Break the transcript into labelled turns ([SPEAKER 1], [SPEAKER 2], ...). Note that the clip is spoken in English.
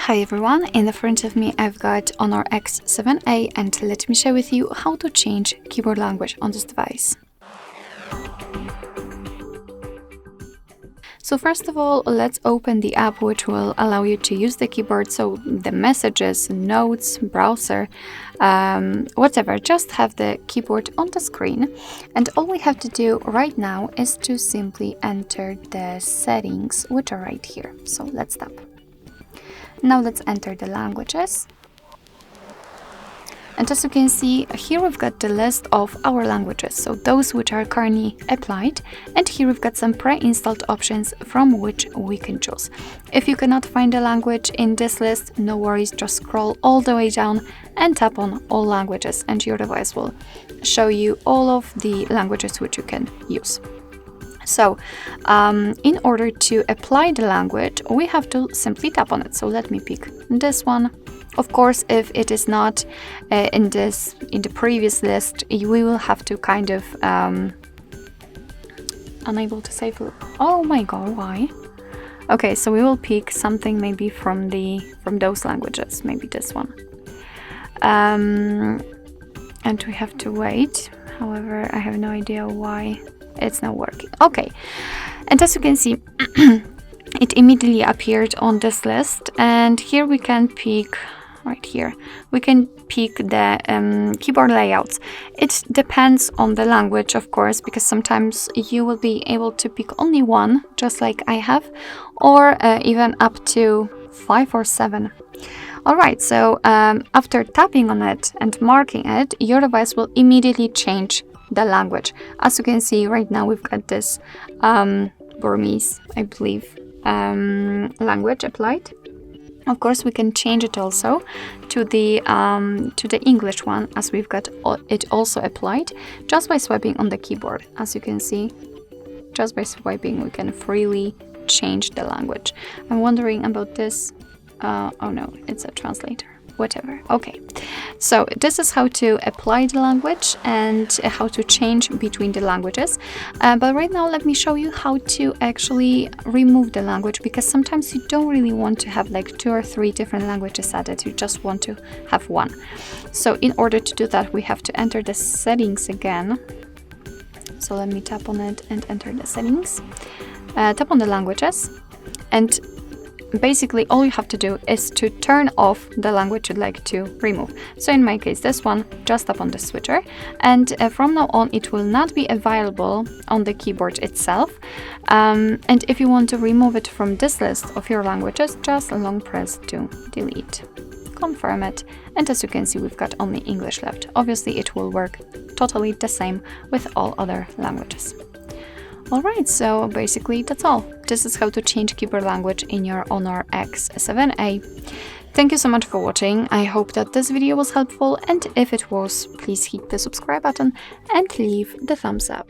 [SPEAKER 1] Hi everyone, in the front of me I've got HONOR X7A and let me share with you how to change keyboard language on this device. So first of all, let's open the app which will allow you to use the keyboard, so the messages, notes, browser, whatever, just have the keyboard on the screen. And all we have to do right now is to simply enter the settings which are right here. So let's tap. Now let's enter the languages. And as you can see, here we've got the list of our languages, so those which are currently applied, and here we've got some pre-installed options from which we can choose. If you cannot find a language in this list, no worries, just scroll all the way down and tap on all languages and your device will show you all of the languages which you can use. So, in order to apply the language, we have to simply tap on it. So let me pick this one. Of course, if it is not in the previous list, we will have to kind of unable to save. Oh my god, why? Okay, so we will pick something maybe from those languages, maybe this one. And we have to wait. However, I have no idea why it's not working. Okay, and as you can see, it immediately appeared on this list, and here we can pick. Right here, we can pick the keyboard layouts. It depends on the language, of course, because sometimes you will be able to pick only one, just like I have, or even up to 5 or 7. Alright, so after tapping on it and marking it, your device will immediately change the language. As you can see right now, we've got this Burmese, I believe, language applied. Of course, we can change it also to the English one, as we've got it also applied just by swiping on the keyboard. As you can see, just by swiping, we can freely change the language. I'm wondering about this. Oh no, it's a translator. Whatever. Okay, so this is how to apply the language and how to change between the languages. But right now, let me show you how to actually remove the language, because sometimes you don't really want to have like 2 or 3 different languages added. You just want to have one. So in order to do that, we have to enter the settings again. So let me tap on it and enter the settings. Tap on the languages, and basically all you have to do is to turn off the language you'd like to remove. So in my case, this one, just tap on the switcher, and from now on it will not be available on the keyboard itself. And if you want to remove it from this list of your languages, just long press to delete. Confirm it, and as you can see, we've got only English left. Obviously it will work totally the same with all other languages. Alright, so basically that's all. This is how to change keyboard language in your HONOR X7A. Thank you so much for watching. I hope that this video was helpful, and if it was, please hit the subscribe button and leave the thumbs up.